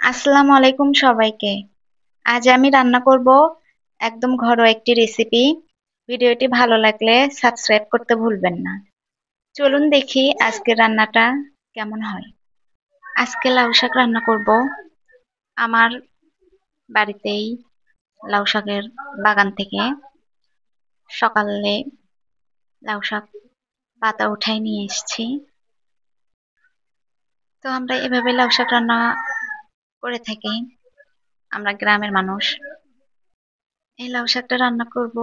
আসসালামু আলাইকুম সবাইকে। আজ আমি রান্না করব একদম ঘরোয়া একটি রেসিপি। ভিডিওটি ভালো লাগলে সাবস্ক্রাইব করতে ভুলবেন না। চলুন দেখি আজকের রান্নাটা কেমন হয়। আজকে লাউ শাক রান্না করব। আমার বাড়িতেই লাউ শাকের বাগান থেকে সকালে লাউ শাক পাতা উঠাই নিয়ে এসেছি। তো আমরা এভাবে লাউ শাক রান্না করে থাকি, আমরা গ্রামের মানুষ। এই লাউ শাকটা রান্না করব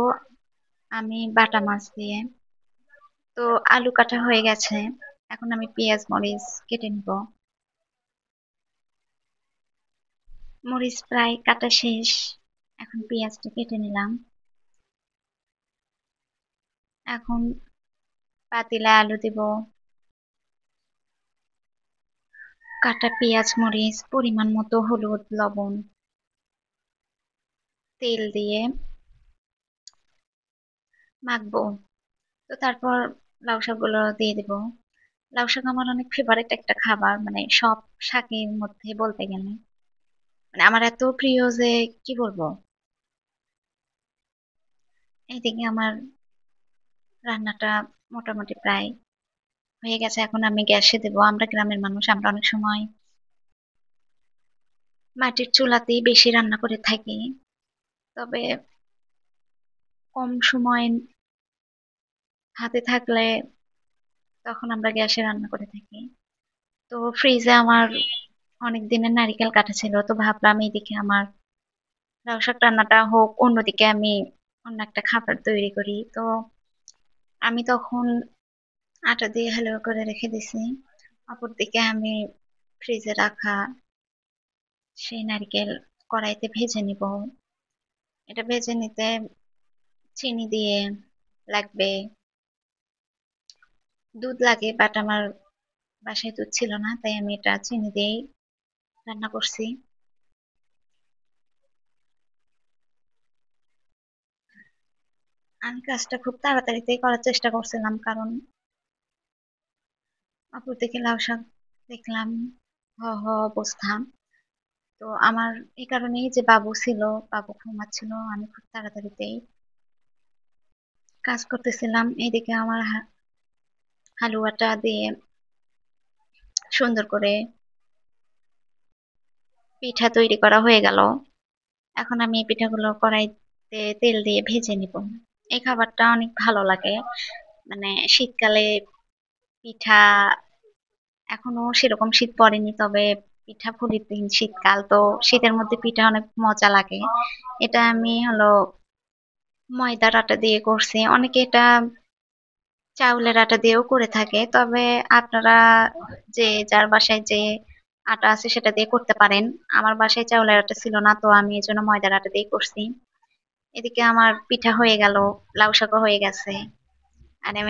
আমি বাটা মাছ দিয়ে। তো আলু কাটা হয়ে গেছে, এখন আমি পেঁয়াজ মরিচ কেটে নিব। মরিচ প্রায় কাটা শেষ, এখন পেঁয়াজটা কেটে নিলাম। এখন পাতিলে আলু দিব, কাটা পেঁয়াজ মরিচ পরিমাণ মতো হলুদ লবণ তেল দিয়ে মাখবো। তো তারপর লাউ শাকগুলো দিয়ে দিব। লাউ শাক আমার অনেক ফেভারিট একটা খাবার, মানে সব শাকের মধ্যে বলতে গেলে মানে আমার এত প্রিয় যে কি বলবো। এইদিকে আমার রান্নাটা মোটামুটি প্রায় হয়ে গেছে, এখন আমি গ্যাসে দেবো। আমরা গ্রামের মানুষ, আমরা অনেক সময় মাটির চুলাতেই বেশি রান্না করে থাকি। তবে কম সময় হাতে থাকলে তখন আমরা গ্যাসে রান্না করে থাকি। তো ফ্রিজে আমার অনেক দিনের নারিকেল কাটা ছিল, তো ভাবলাম এইদিকে আমার লাউ শাক রান্নাটা হোক, অন্যদিকে আমি অন্য একটা খাবার তৈরি করি। তো আমি তখন আটা দিয়ে হালুয়া করে রেখে দিছি। অপরদিকে আমি ফ্রিজে রাখা সেই নারকেল কড়াইতে ভেজে নিব। এটা ভেজে নিতে চিনি দিয়ে লাগবে, দুধ লাগে, বাট আমার বাসায় দুধ ছিল না, তাই আমি এটা চিনি দিয়েই রান্না করছি। আমি কাজটা খুব তাড়াতাড়িতেই করার চেষ্টা করছিলাম, কারণ অপরদিকে লাউ শাক দেখলাম হ হ অবস্থা। তো আমার এই কারণেই যে বাবু ছিল, বাবু ঘুমাচ্ছিল, আমি খুব তাড়াতাড়িতেই কাজ করতেছিলাম। এইদিকে আমার হালুয়াটা দিয়ে সুন্দর করে পিঠা তৈরি করা হয়ে গেল। এখন আমি এই পিঠাগুলো কড়াইতে তেল দিয়ে ভেজে নিব। এই খাবারটা অনেক ভালো লাগে, মানে শীতকালে পিঠা, এখনো সেরকম শীত পড়েনি, তবে পিঠা পুলির দিন শীতকাল, তো শীতের মধ্যে পিঠা অনেক মজা লাগে। এটা আমি হলো ময়দার আটা দিয়ে করছি, অনেকে এটা চাউলের আটা দিয়েও করে থাকে। তবে আপনারা যে যার বাসায় যে আটা আছে সেটা দিয়ে করতে পারেন। আমার বাসায় চাউলের আটা ছিল না, তো আমি এই জন্য ময়দার আটা দিয়ে করছি। এদিকে আমার পিঠা হয়ে গেল, লাউ শাকও হয়ে গেছে। আর আমি